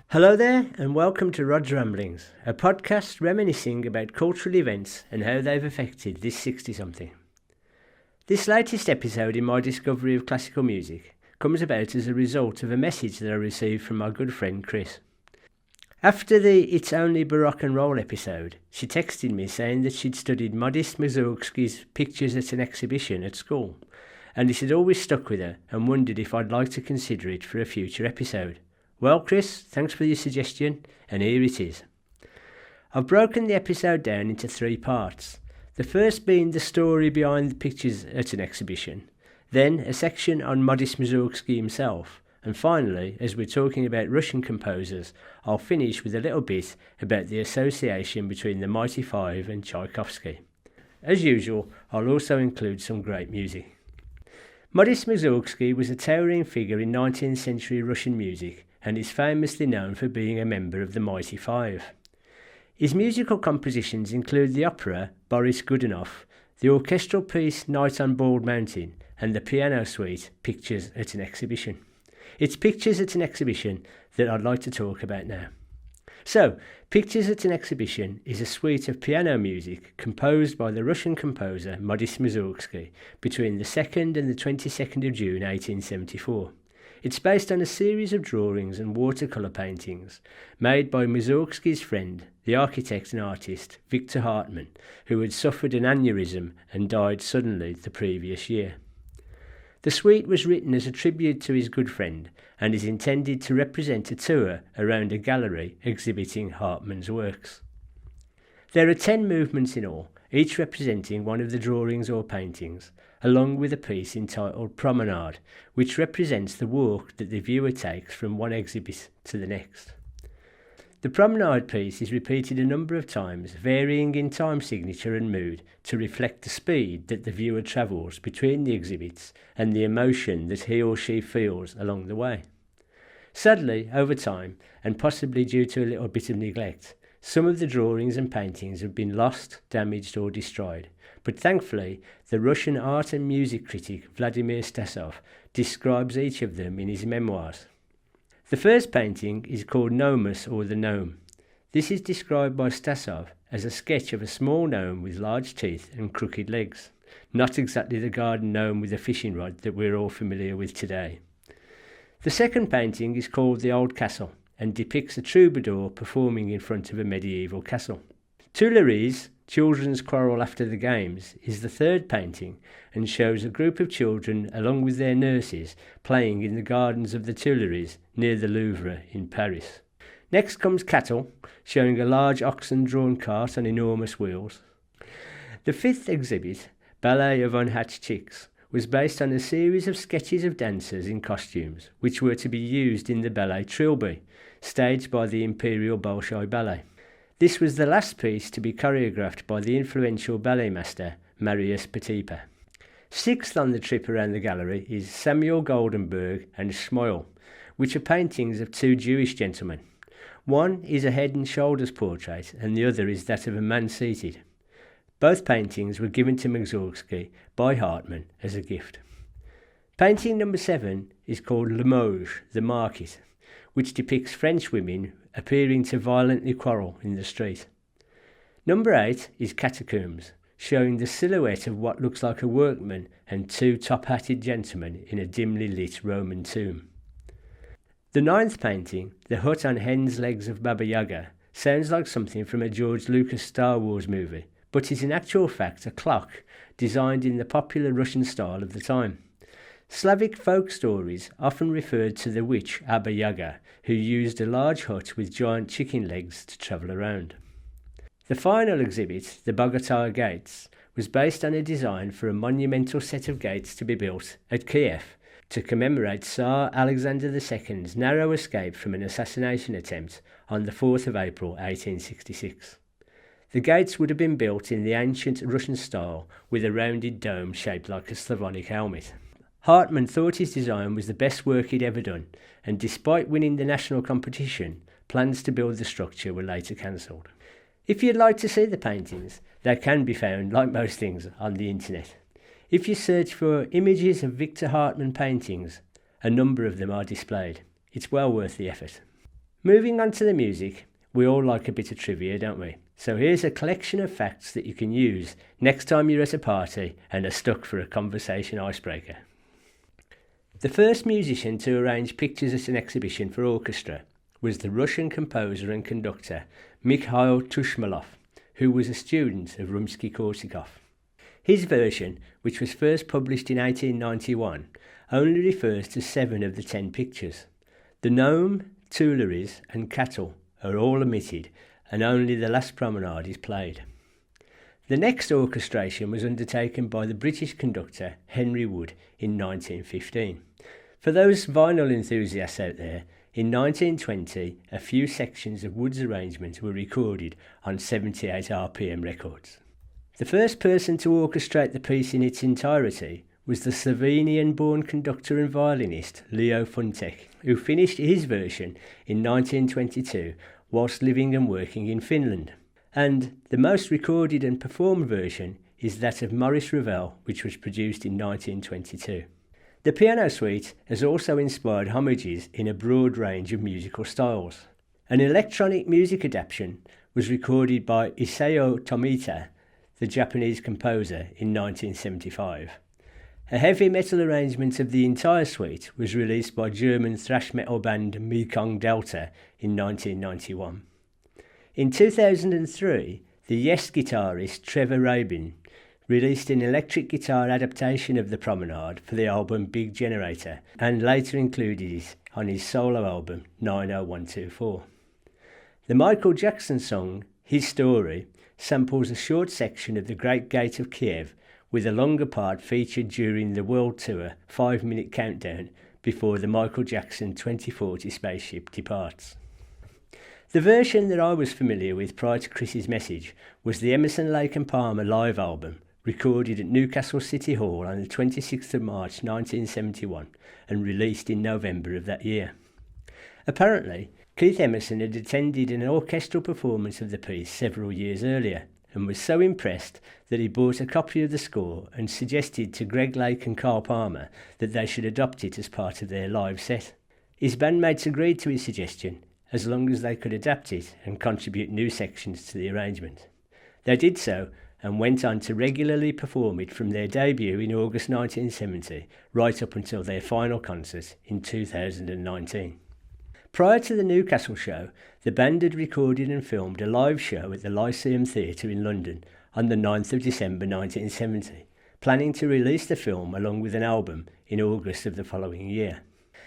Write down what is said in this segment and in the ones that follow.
Hello there, and welcome to Rod's Ramblings, a podcast reminiscing about cultural events and how they've affected this 60-something. This latest episode in my discovery of classical music comes about as a result of a message that I received from my good friend Chris. After the It's Only Baroque and Roll episode, she texted me saying that she'd studied Modest Mussorgsky's Pictures at an Exhibition at school, and it had always stuck with her and wondered if I'd like to consider it for a future episode. Well, Chris, thanks for your suggestion, and here it is. I've broken the episode down into 3 parts. The first being the story behind the pictures at an exhibition, then a section on Modest Mussorgsky himself, and finally, as we're talking about Russian composers, I'll finish with a little bit about the association between the Mighty Five and Tchaikovsky. As usual, I'll also include some great music. Modest Mussorgsky was a towering figure in 19th century Russian music, and is famously known for being a member of the Mighty Five. His musical compositions include the opera Boris Godunov, the orchestral piece Night on Bald Mountain, and the piano suite Pictures at an Exhibition. It's Pictures at an Exhibition that I'd like to talk about now. So, Pictures at an Exhibition is a suite of piano music composed by the Russian composer Modest Mussorgsky between the 2nd and the 22nd of June 1874. It's based on a series of drawings and watercolour paintings made by Mussorgsky's friend, the architect and artist Victor Hartmann, who had suffered an aneurysm and died suddenly the previous year. The suite was written as a tribute to his good friend and is intended to represent a tour around a gallery exhibiting Hartmann's works. There are 10 movements in all, each representing one of the drawings or paintings, along with a piece entitled Promenade, which represents the walk that the viewer takes from one exhibit to the next. The Promenade piece is repeated a number of times, varying in time signature and mood to reflect the speed that the viewer travels between the exhibits and the emotion that he or she feels along the way. Sadly, over time, and possibly due to a little bit of neglect, some of the drawings and paintings have been lost, damaged or destroyed, but thankfully the Russian art and music critic Vladimir Stasov describes each of them in his memoirs. The first painting is called Gnomus or the Gnome. This is described by Stasov as a sketch of a small gnome with large teeth and crooked legs, not exactly the garden gnome with a fishing rod that we're all familiar with today. The second painting is called The Old Castle and depicts a troubadour performing in front of a medieval castle. Tuileries, Children's Quarrel After the Games, is the third painting and shows a group of children along with their nurses playing in the gardens of the Tuileries near the Louvre in Paris. Next comes Cattle, showing a large oxen-drawn cart on enormous wheels. The fifth exhibit, Ballet of Unhatched Chicks, was based on a series of sketches of dancers in costumes which were to be used in the ballet Trilby, staged by the Imperial Bolshoi Ballet. This was the last piece to be choreographed by the influential ballet master Marius Petipa. Sixth on the trip around the gallery is Samuel Goldenberg and Schmoyle, which are paintings of 2 Jewish gentlemen. One is a head and shoulders portrait and the other is that of a man seated. Both paintings were given to Mussorgsky by Hartmann as a gift. Painting number 7 is called Limoges, the Market, which depicts French women appearing to violently quarrel in the street. Number 8 is Catacombs, showing the silhouette of what looks like a workman and 2 top-hatted gentlemen in a dimly lit Roman tomb. The 9th painting, The Hut on Hen's Legs of Baba Yaga, sounds like something from a George Lucas Star Wars movie, but is in actual fact a clock designed in the popular Russian style of the time. Slavic folk stories often referred to the witch Baba Yaga, who used a large hut with giant chicken legs to travel around. The final exhibit, the Bogota Gates, was based on a design for a monumental set of gates to be built at Kiev to commemorate Tsar Alexander II's narrow escape from an assassination attempt on the 4th of April 1866. The gates would have been built in the ancient Russian style with a rounded dome shaped like a Slavonic helmet. Hartmann thought his design was the best work he'd ever done, and despite winning the national competition, plans to build the structure were later cancelled. If you'd like to see the paintings, they can be found, like most things, on the internet. If you search for images of Victor Hartmann paintings, a number of them are displayed. It's well worth the effort. Moving on to the music, we all like a bit of trivia, don't we? So here's a collection of facts that you can use next time you're at a party and are stuck for a conversation icebreaker. The first musician to arrange pictures at an exhibition for orchestra was the Russian composer and conductor Mikhail Tushmalov, who was a student of Rimsky-Korsakov. His version, which was first published in 1891, only refers to 7 of the 10 pictures. The gnome, Tuileries and cattle are all omitted, and only the last promenade is played. The next orchestration was undertaken by the British conductor Henry Wood in 1915. For those vinyl enthusiasts out there, in 1920 a few sections of Wood's arrangement were recorded on 78 RPM records. The first person to orchestrate the piece in its entirety was the Slovenian-born conductor and violinist Leo Funtek, who finished his version in 1922 whilst living and working in Finland. And the most recorded and performed version is that of Maurice Ravel, which was produced in 1922. The piano suite has also inspired homages in a broad range of musical styles. An electronic music adaptation was recorded by Isao Tomita, the Japanese composer, in 1975. A heavy metal arrangement of the entire suite was released by German thrash metal band Mekong Delta in 1991. In 2003, the Yes guitarist Trevor Rabin released an electric guitar adaptation of the Promenade for the album Big Generator, and later included it on his solo album 90124. The Michael Jackson song Histories samples a short section of the Great Gate of Kiev, with a longer part featured during the World Tour 5-minute countdown before the Michael Jackson 2040 spaceship departs. The version that I was familiar with prior to Chris's message was the Emerson, Lake and Palmer live album, recorded at Newcastle City Hall on the 26th of March 1971 and released in November of that year. Apparently, Keith Emerson had attended an orchestral performance of the piece several years earlier and was so impressed that he bought a copy of the score and suggested to Greg Lake and Carl Palmer that they should adopt it as part of their live set. His bandmates agreed to his suggestion as long as they could adapt it and contribute new sections to the arrangement. They did so and went on to regularly perform it from their debut in August 1970 right up until their final concert in 2019. Prior to the Newcastle show, the band had recorded and filmed a live show at the Lyceum Theatre in London on the 9th of December 1970, planning to release the film along with an album in August of the following year.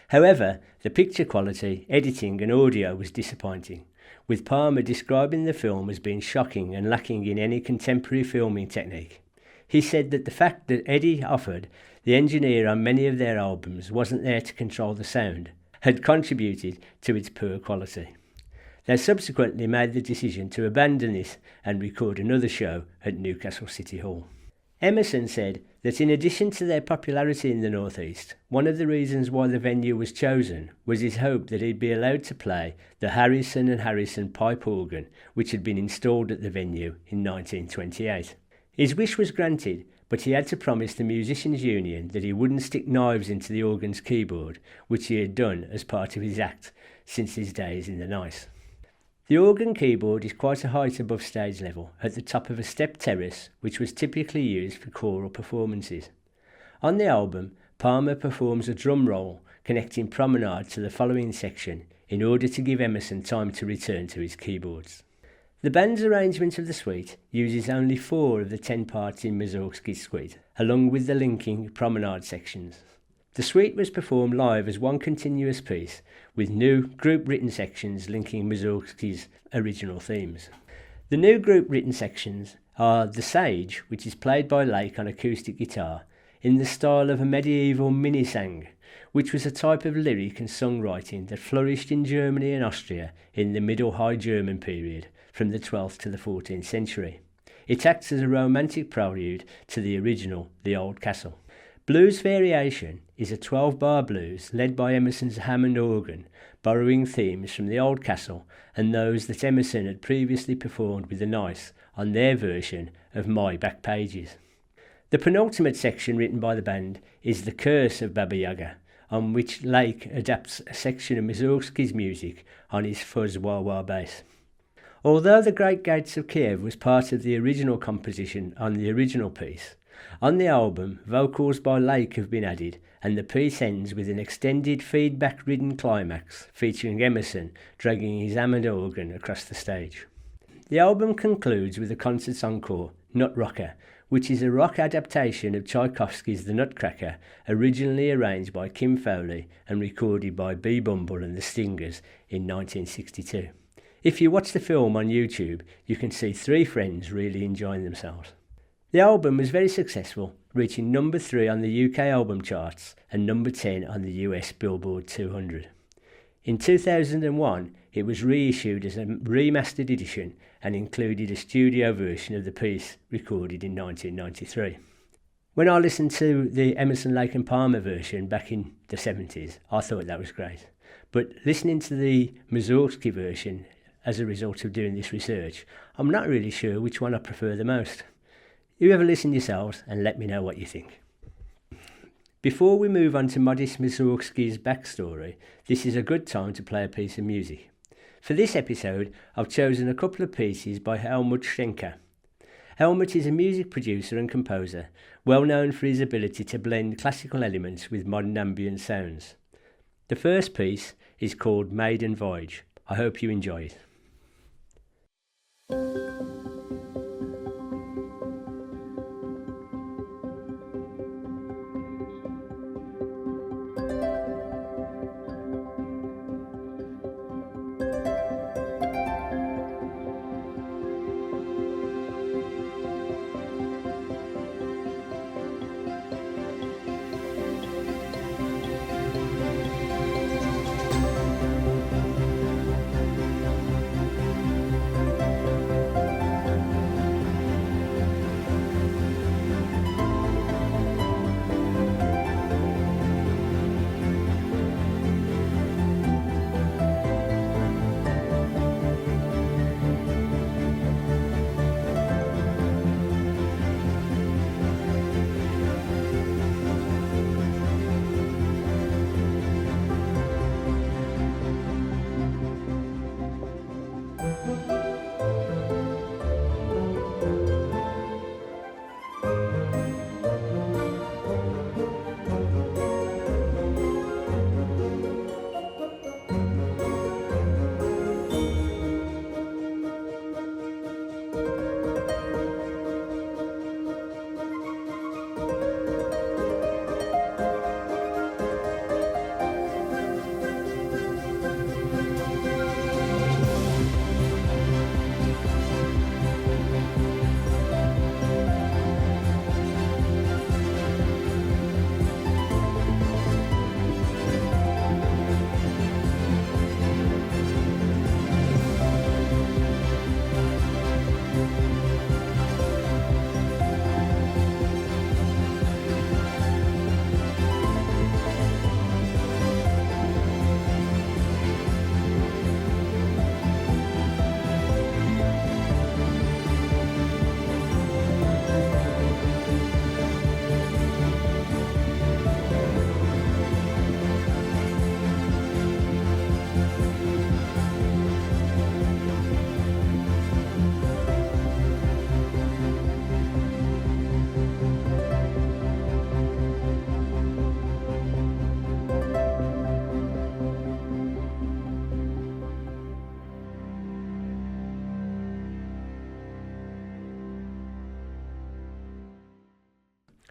However, the picture quality, editing and audio was disappointing, with Palmer describing the film as being shocking and lacking in any contemporary filming technique. He said that the fact that Eddie offered, the engineer on many of their albums, wasn't there to control the sound, had contributed to its poor quality. They subsequently made the decision to abandon this and record another show at Newcastle City Hall. Emerson said that in addition to their popularity in the North East, one of the reasons why the venue was chosen was his hope that he'd be allowed to play the Harrison and Harrison pipe organ, which had been installed at the venue in 1928. His wish was granted, but he had to promise the Musicians' Union that he wouldn't stick knives into the organ's keyboard, which he had done as part of his act since his days in the Nice. The organ keyboard is quite a height above stage level, at the top of a step terrace, which was typically used for choral performances. On the album, Palmer performs a drum roll connecting Promenade to the following section in order to give Emerson time to return to his keyboards. The band's arrangement of the suite uses only 4 of the 10 parts in Mussorgsky's suite, along with the linking Promenade sections. The suite was performed live as one continuous piece, with new group-written sections linking Mussorgsky's original themes. The new group-written sections are The Sage, which is played by Lake on acoustic guitar, in the style of a medieval mini-sang, which was a type of lyric and songwriting that flourished in Germany and Austria in the Middle High German period, from the 12th to the 14th century. It acts as a romantic prelude to the original The Old Castle. Blues Variation is a 12-bar blues led by Emerson's Hammond organ, borrowing themes from The Old Castle and those that Emerson had previously performed with the Nice on their version of My Back Pages. The penultimate section written by the band is The Curse of Baba Yaga, on which Lake adapts a section of Mussorgsky's music on his fuzz wah-wah bass. Although The Great Gates of Kiev was part of the original composition on the original piece, on the album, vocals by Lake have been added, and the piece ends with an extended feedback-ridden climax featuring Emerson dragging his Hammond organ across the stage. The album concludes with a concert encore, Nut Rocker, which is a rock adaptation of Tchaikovsky's The Nutcracker, originally arranged by Kim Fowley and recorded by B. Bumble and the Stingers in 1962. If you watch the film on YouTube, you can see three friends really enjoying themselves. The album was very successful, reaching number 3 on the UK album charts and number 10 on the US Billboard 200. In 2001, it was reissued as a remastered edition and included a studio version of the piece recorded in 1993. When I listened to the Emerson, Lake and Palmer version back in the 70s, I thought that was great. But listening to the Mussorgsky version as a result of doing this research, I'm not really sure which one I prefer the most. You have a listen yourselves and let me know what you think. Before we move on to Modest Mussorgsky's backstory, this is a good time to play a piece of music. For this episode, I've chosen a couple of pieces by Helmut Schenker. Helmut is a music producer and composer, well known for his ability to blend classical elements with modern ambient sounds. The first piece is called Maiden Voyage. I hope you enjoy it.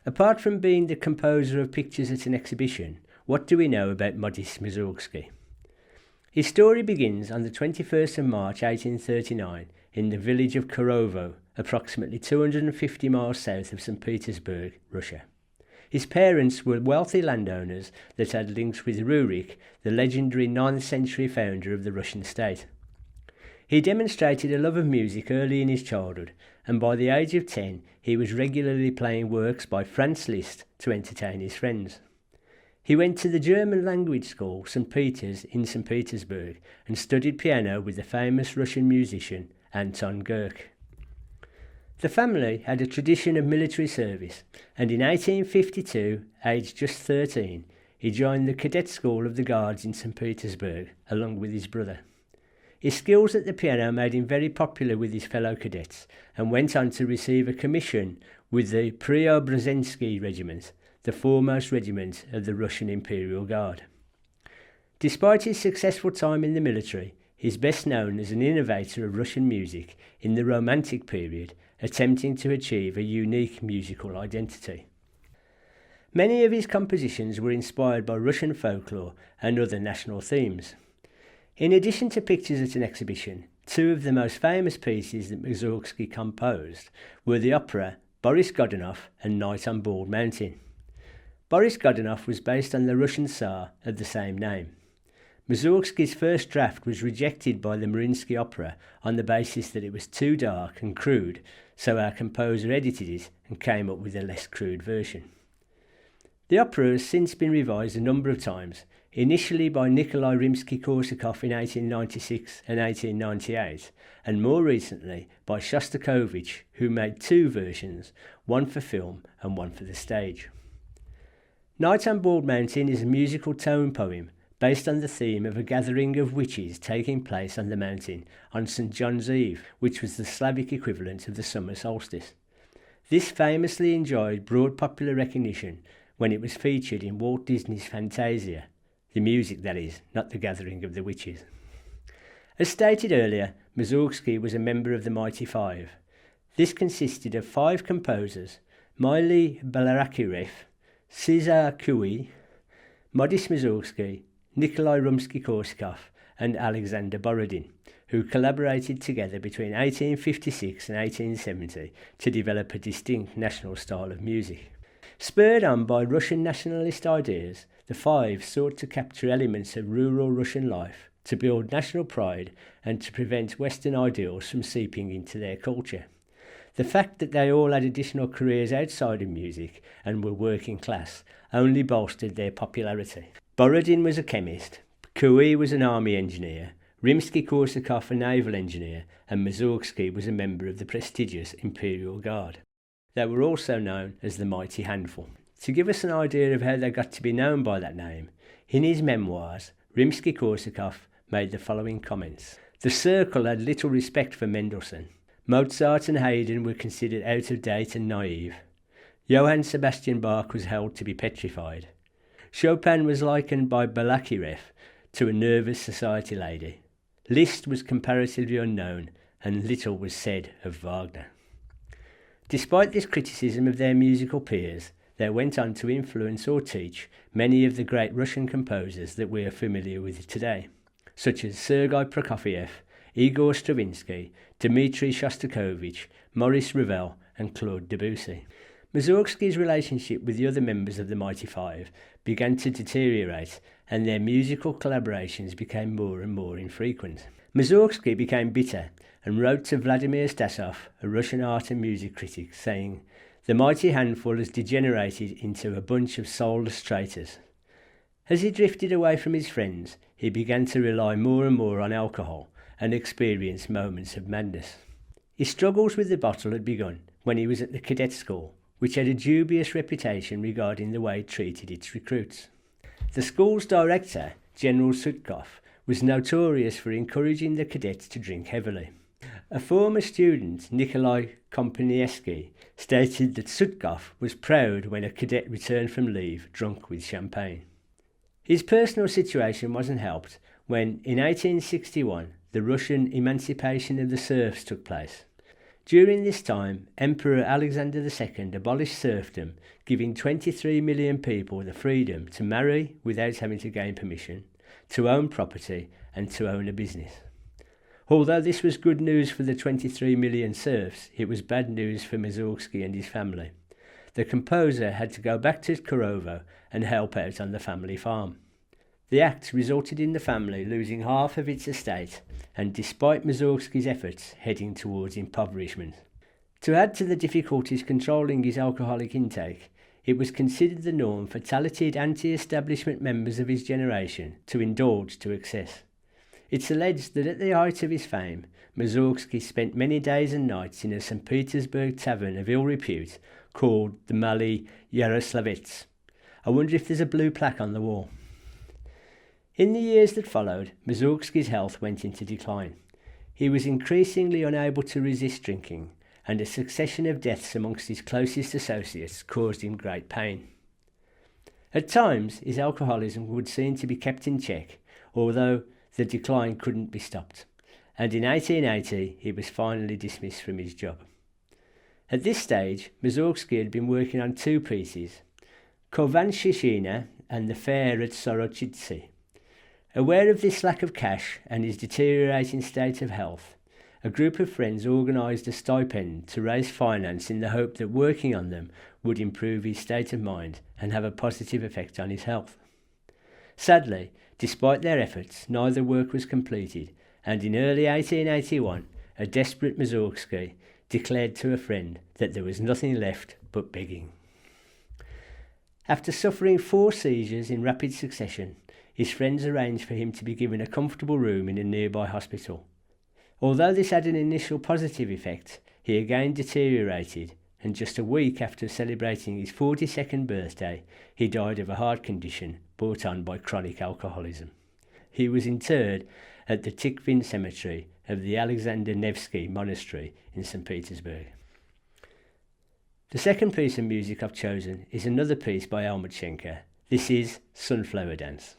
Apart from being the composer of pictures at an exhibition, what do we know about Modest Mussorgsky? His story begins on the 21st of March 1839 in the village of Korovo, approximately 250 miles south of St. Petersburg, Russia. His parents were wealthy landowners that had links with Rurik, the legendary 9th century founder of the Russian state. He demonstrated a love of music early in his childhood, and by the age of 10 he was regularly playing works by Franz Liszt to entertain his friends. He went to the German language school St. Peter's in St. Petersburg and studied piano with the famous Russian musician Anton Gurk. The family had a tradition of military service, and in 1852, aged just 13, he joined the cadet school of the Guards in St. Petersburg, along with his brother. His skills at the piano made him very popular with his fellow cadets, and went on to receive a commission with the Preobrazhensky Regiment, the foremost regiment of the Russian Imperial Guard. Despite his successful time in the military, he is best known as an innovator of Russian music in the Romantic period, attempting to achieve a unique musical identity. Many of his compositions were inspired by Russian folklore and other national themes. In addition to pictures at an exhibition, two of the most famous pieces that Mussorgsky composed were the opera Boris Godunov and Night on Bald Mountain. Boris Godunov was based on the Russian Tsar of the same name. Mussorgsky's first draft was rejected by the Mariinsky Opera on the basis that it was too dark and crude, so our composer edited it and came up with a less crude version. The opera has since been revised a number of times, initially by Nikolai Rimsky-Korsakov in 1896 and 1898, and more recently by Shostakovich, who made two versions, one for film and one for the stage. Night on Bald Mountain is a musical tone poem based on the theme of a gathering of witches taking place on the mountain on St. John's Eve, which was the Slavic equivalent of the summer solstice. This famously enjoyed broad popular recognition when it was featured in Walt Disney's Fantasia, the music that is, not the gathering of the witches. As stated earlier, Mussorgsky was a member of the Mighty Five. This consisted of 5 composers: Maily Balarakirev, Cesar Cui, Modest Mussorgsky, Nikolai Rimsky-Korsakov and Alexander Borodin, who collaborated together between 1856 and 1870 to develop a distinct national style of music. Spurred on by Russian nationalist ideas, the 5 sought to capture elements of rural Russian life, to build national pride and to prevent Western ideals from seeping into their culture. The fact that they all had additional careers outside of music and were working class only bolstered their popularity. Borodin was a chemist, Cui was an army engineer, Rimsky-Korsakov a naval engineer, and Mussorgsky was a member of the prestigious Imperial Guard. They were also known as the Mighty Handful. To give us an idea of how they got to be known by that name, in his memoirs, Rimsky-Korsakov made the following comments. The circle had little respect for Mendelssohn. Mozart and Haydn were considered out of date and naive. Johann Sebastian Bach was held to be petrified. Chopin was likened by Balakirev to a nervous society lady. Liszt was comparatively unknown, and little was said of Wagner. Despite this criticism of their musical peers, they went on to influence or teach many of the great Russian composers that we are familiar with today, such as Sergei Prokofiev, Igor Stravinsky, Dmitri Shostakovich, Maurice Ravel and Claude Debussy. Mussorgsky's relationship with the other members of the Mighty Five began to deteriorate, and their musical collaborations became more and more infrequent. Mussorgsky became bitter and wrote to Vladimir Stasov, a Russian art and music critic, saying, "The Mighty Handful has degenerated into a bunch of soulless traitors." As he drifted away from his friends, he began to rely more and more on alcohol and experienced moments of madness. His struggles with the bottle had begun when he was at the cadet school, which had a dubious reputation regarding the way it treated its recruits. The school's director, General Sutkov, was notorious for encouraging the cadets to drink heavily. A former student, Nikolai Kompanievsky, stated that Sutkov was proud when a cadet returned from leave drunk with champagne. His personal situation wasn't helped when, in 1861, the Russian emancipation of the serfs took place. During this time, Emperor Alexander II abolished serfdom, giving 23 million people the freedom to marry without having to gain permission, to own property, and to own a business. Although this was good news for the 23 million serfs, it was bad news for Mussorgsky and his family. The composer had to go back to Korovo and help out on the family farm. The act resulted in the family losing half of its estate and, despite Mussorgsky's efforts, heading towards impoverishment. To add to the difficulties controlling his alcoholic intake, it was considered the norm for talented anti-establishment members of his generation to indulge to excess. It's alleged that at the height of his fame, Mussorgsky spent many days and nights in a St. Petersburg tavern of ill repute called the Maly Yaroslavets. I wonder if there's a blue plaque on the wall. In the years that followed, Mussorgsky's health went into decline. He was increasingly unable to resist drinking, and a succession of deaths amongst his closest associates caused him great pain. At times, his alcoholism would seem to be kept in check, although the decline couldn't be stopped, and in 1880 he was finally dismissed from his job. At this stage, Mussorgsky had been working on two pieces, Kovanshishina and The Fair at Sorochitsy. Aware of this lack of cash and his deteriorating state of health, a group of friends organised a stipend to raise finance in the hope that working on them would improve his state of mind and have a positive effect on his health. Sadly, despite their efforts, neither work was completed, and in early 1881, a desperate Mussorgsky declared to a friend that there was nothing left but begging. After suffering 4 seizures in rapid succession, his friends arranged for him to be given a comfortable room in a nearby hospital. Although this had an initial positive effect, he again deteriorated, and just a week after celebrating his 42nd birthday, he died of a heart condition brought on by chronic alcoholism. He was interred at the Tikhvin cemetery of the Alexander Nevsky Monastery in St. Petersburg. The second piece of music I've chosen is another piece by Helmut Schenker. This is Sunflower Dance.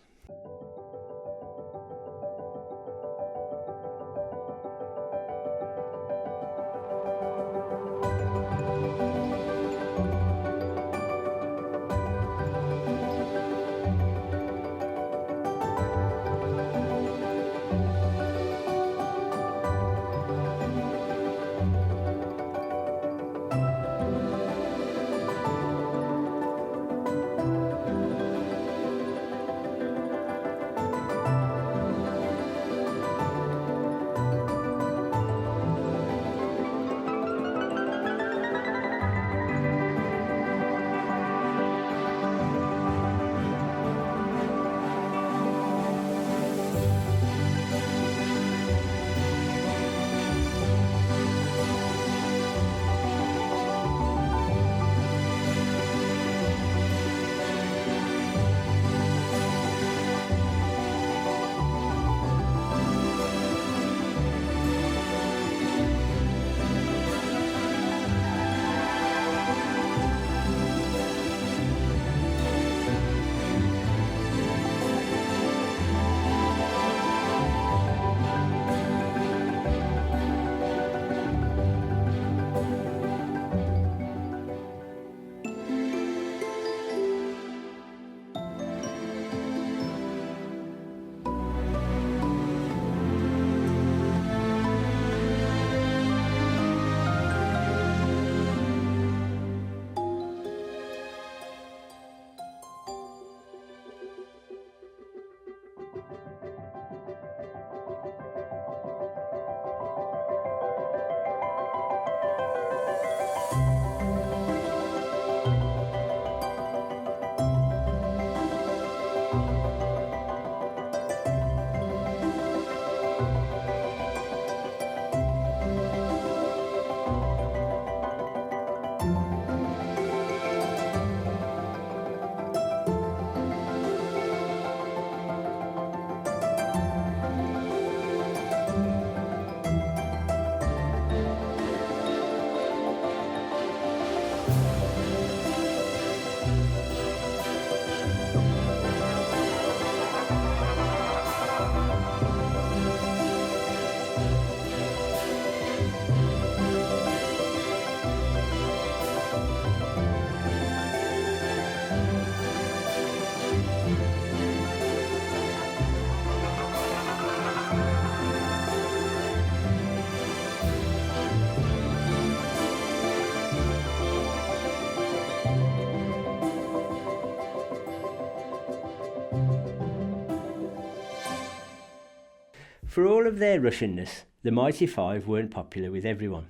For all of their Russianness, the Mighty Five weren't popular with everyone.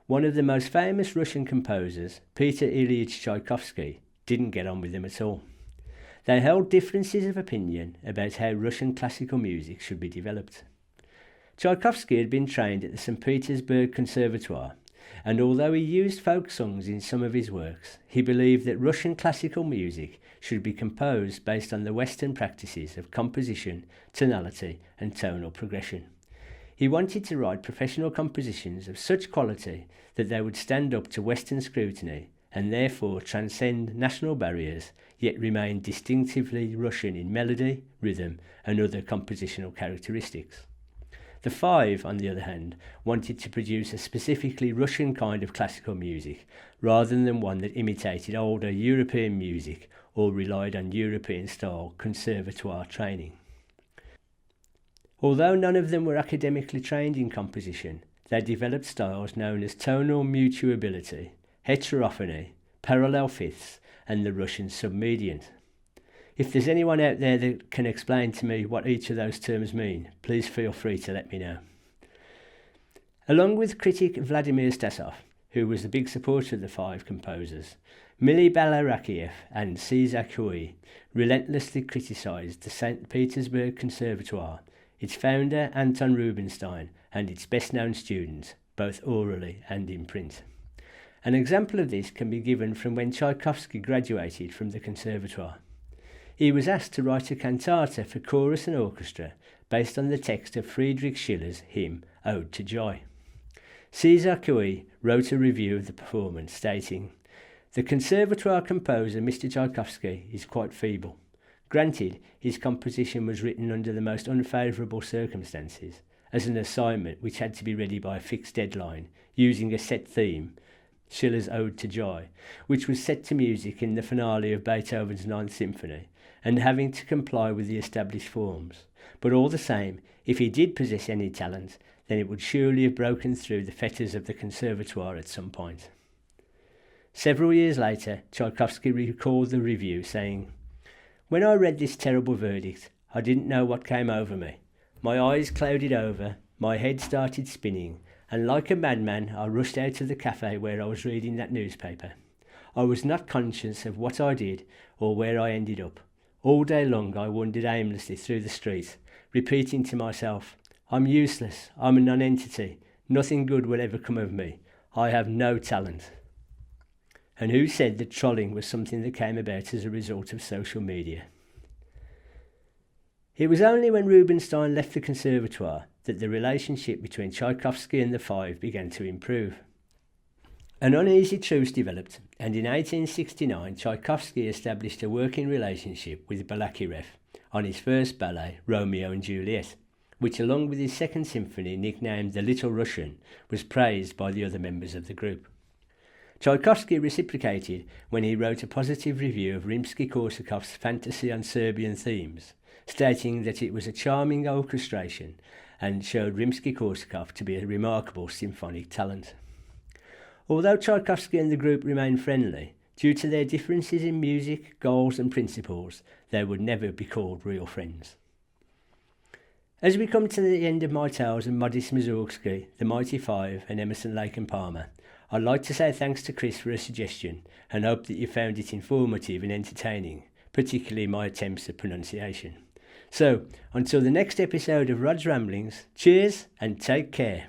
One of the most famous Russian composers, Peter Ilyich Tchaikovsky, didn't get on with them at all. They held differences of opinion about how Russian classical music should be developed. Tchaikovsky had been trained at the St. Petersburg Conservatoire and although he used folk songs in some of his works, he believed that Russian classical music should be composed based on the Western practices of composition, tonality, and tonal progression. He wanted to write professional compositions of such quality that they would stand up to Western scrutiny and therefore transcend national barriers, yet remain distinctively Russian in melody, rhythm, and other compositional characteristics. The Five, on the other hand, wanted to produce a specifically Russian kind of classical music, rather than one that imitated older European music or relied on European-style conservatoire training. Although none of them were academically trained in composition, they developed styles known as tonal mutability, heterophony, parallel fifths, and the Russian submediant. If there's anyone out there that can explain to me what each of those terms mean, please feel free to let me know. Along with critic Vladimir Stasov, who was a big supporter of the Five composers, Mily Balarakiev and Cesar Cui relentlessly criticised the St. Petersburg Conservatoire, its founder Anton Rubinstein, and its best-known students, both orally and in print. An example of this can be given from when Tchaikovsky graduated from the Conservatoire. He was asked to write a cantata for chorus and orchestra based on the text of Friedrich Schiller's hymn Ode to Joy. Cesar Cui wrote a review of the performance stating, "The Conservatoire composer Mr. Tchaikovsky is quite feeble. Granted, his composition was written under the most unfavourable circumstances, as an assignment which had to be ready by a fixed deadline, using a set theme, Schiller's Ode to Joy, which was set to music in the finale of Beethoven's Ninth Symphony, and having to comply with the established forms. But all the same, if he did possess any talent, then it would surely have broken through the fetters of the Conservatoire at some point." Several years later, Tchaikovsky recalled the review, saying, "When I read this terrible verdict, I didn't know what came over me. My eyes clouded over, my head started spinning, and like a madman I rushed out of the cafe where I was reading that newspaper. I was not conscious of what I did or where I ended up. All day long I wandered aimlessly through the streets, repeating to myself, 'I'm useless, I'm a non-entity, nothing good will ever come of me, I have no talent.'" And who said that trolling was something that came about as a result of social media? It was only when Rubinstein left the Conservatoire that the relationship between Tchaikovsky and the Five began to improve. An uneasy truce developed, and in 1869 Tchaikovsky established a working relationship with Balakirev on his first ballet, Romeo and Juliet, which along with his second symphony, nicknamed The Little Russian, was praised by the other members of the group. Tchaikovsky reciprocated when he wrote a positive review of Rimsky-Korsakov's Fantasy on Serbian Themes, stating that it was a charming orchestration and showed Rimsky-Korsakov to be a remarkable symphonic talent. Although Tchaikovsky and the group remained friendly, due to their differences in music, goals and principles, they would never be called real friends. As we come to the end of my tales of Modest Mussorgsky, The Mighty Five and Emerson, Lake and Palmer, I'd like to say thanks to Chris for a suggestion and hope that you found it informative and entertaining, particularly my attempts at pronunciation. So, until the next episode of Rod's Ramblings, cheers and take care.